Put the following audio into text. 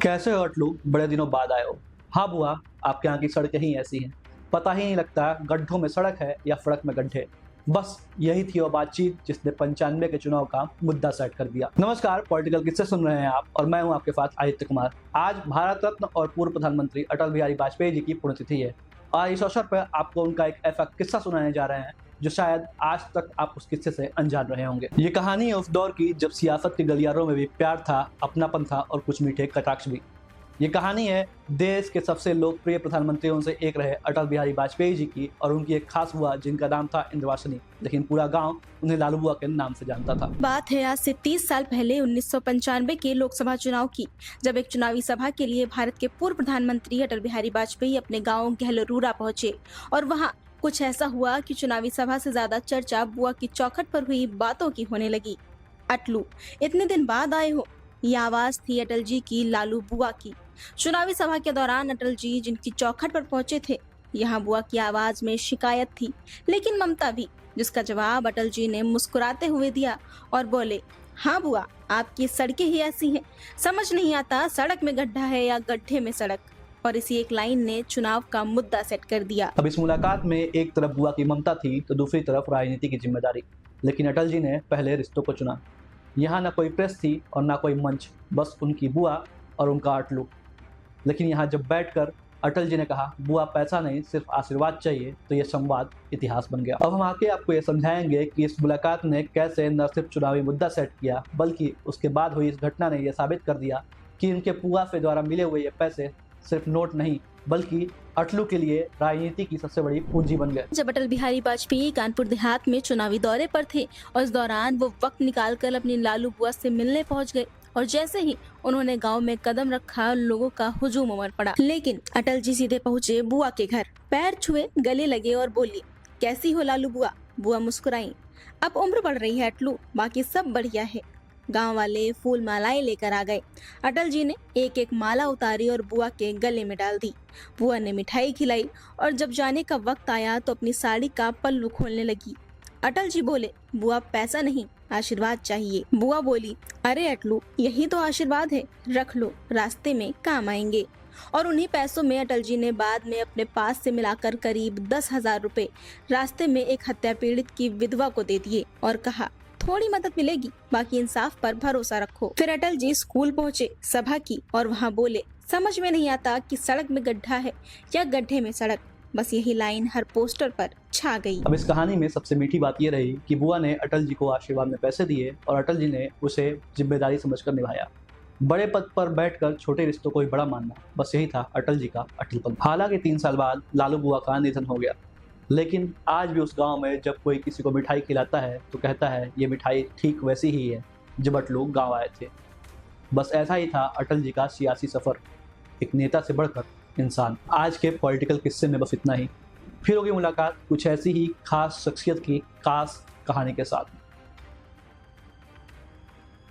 कैसे हो अटलू, बड़े दिनों बाद आए हो। हाँ बुआ, आपके यहाँ की सड़कें ही ऐसी हैं, पता ही नहीं लगता गड्ढों में सड़क है या सड़क में गड्ढे। बस यही थी वो बातचीत जिसने 95 के चुनाव का मुद्दा सेट कर दिया। नमस्कार, पॉलिटिकल किस्से सुन रहे हैं आप और मैं हूं आपके साथ आदित्य कुमार। आज भारत रत्न और पूर्व प्रधानमंत्री अटल बिहारी वाजपेयी जी की पुण्यतिथि है और इस अवसर पर आपको उनका एक ऐसा किस्सा सुनाने जा रहे हैं जो शायद आज तक आप उस किस्से से अनजान रहे होंगे। ये कहानी है उस दौर की जब सियासत के गलियारों में भी प्यार था, अपनापन था और कुछ मीठे कटाक्ष भी। ये कहानी है देश के सबसे लोकप्रिय प्रधानमंत्रियों से एक रहे अटल बिहारी वाजपेयी जी की और उनकी एक खास बुआ जिनका नाम था इंद्रवासिनी, लेकिन पूरा गांव उन्हें लालू बुआ के नाम से जानता था। बात है आज से 30 साल पहले 1995 के लोकसभा चुनाव की, जब एक चुनावी सभा के लिए भारत के पूर्व प्रधानमंत्री अटल बिहारी वाजपेयी अपने गांव गहलरूरा पहुंचे और वहां कुछ ऐसा हुआ कि चुनावी सभा से ज्यादा चर्चा बुआ की चौखट पर हुई बातों की होने लगी। अटलू, इतने दिन बाद आए हो, ये आवाज थी अटल जी की लालू बुआ की। चुनावी सभा के दौरान अटल जी जिनकी चौखट पर पहुंचे थे, यहाँ बुआ की आवाज में शिकायत थी लेकिन ममता भी, जिसका जवाब अटल जी ने मुस्कुराते हुए दिया और बोले, हाँ बुआ, आपकी सड़कें ही ऐसी हैं, समझ नहीं आता सड़क में गड्ढा है या गड्ढे में सड़क। और इसी एक लाइन ने चुनाव का मुद्दा सेट कर दिया। अब इस मुलाकात में एक तरफ बुआ की ममता थी तो दूसरी तरफ राजनीति की जिम्मेदारी, लेकिन अटल जी ने पहले रिश्तों को चुना। यहाँ ना कोई प्रेस थी और ना कोई मंच, बस उनकी बुआ और उनका अटलू। लेकिन यहाँ जब बैठकर अटल जी ने कहा बुआ पैसा नहीं सिर्फ आशीर्वाद चाहिए, तो ये संवाद इतिहास बन गया। अब हम आके आपको ये समझाएंगे कि इस मुलाकात ने कैसे न सिर्फ चुनावी मुद्दा सेट किया बल्कि उसके बाद हुई इस घटना ने यह साबित कर दिया कि इनके बुआ से द्वारा मिले हुए ये पैसे सिर्फ नोट नहीं बल्कि अटलू के लिए राजनीति की सबसे बड़ी पूंजी बन गए। जब अटल बिहारी वाजपेयी कानपुर देहात में चुनावी दौरे पर थे और इस दौरान वो वक्त निकालकर अपनी लालू बुआ से मिलने पहुंच गए और जैसे ही उन्होंने गांव में कदम रखा, लोगों का हुजूम उमड़ पड़ा। लेकिन अटल जी सीधे पहुंचे बुआ के घर, पैर छुए, गले लगे और बोली, कैसी हो लालू बुआ। बुआ मुस्कुराई, अब उम्र बढ़ रही है अटलू, बाकी सब बढ़िया है। गांव वाले फूल मालाएं लेकर आ गए। अटल जी ने एक एक माला उतारी और बुआ के गले में डाल दी। बुआ ने मिठाई खिलाई और जब जाने का वक्त आया तो अपनी साड़ी का पल्लू खोलने लगी। अटल जी बोले, बुआ पैसा नहीं, आशीर्वाद चाहिए। बुआ बोली, अरे अटलू, यही तो आशीर्वाद है, रख लो, रास्ते में काम आएंगे। और उन्हीं पैसों में अटल जी ने बाद में अपने पास से मिलाकर करीब 10,000 रुपए रास्ते में एक हत्या पीड़ित की विधवा को दे दिए और कहा, थोड़ी मदद मिलेगी, बाकी इंसाफ पर भरोसा रखो। फिर अटल जी स्कूल पहुँचे, सभा की और वहाँ बोले, समझ में नहीं आता कि सड़क में गड्ढा है या गड्ढे में सड़क, बस यही लाइन हर पोस्टर पर छा गई। अब इस कहानी में सबसे मीठी बात यह रही कि बुआ ने अटल जी को आशीर्वाद में पैसे दिए और अटल जी ने उसे जिम्मेदारी समझकर निभाया। बड़े पद पर बैठकर छोटे रिश्तों को भी बड़ा मानना, बस यही था अटल जी का अटलपन। हालांकि 3 साल बाद लालू बुआ का निधन हो गया, लेकिन आज भी उस गांव में जब कोई किसी को मिठाई खिलाता है तो कहता है ये मिठाई ठीक वैसी ही है जब अटलू गाँव आए थे। बस ऐसा ही था अटल जी का सियासी सफर, एक नेता से बढ़कर इंसान। आज के पॉलिटिकल किस्से में बस इतना ही। फिर होगी मुलाकात कुछ ऐसी ही खास शख्सियत की खास कहानी के साथ।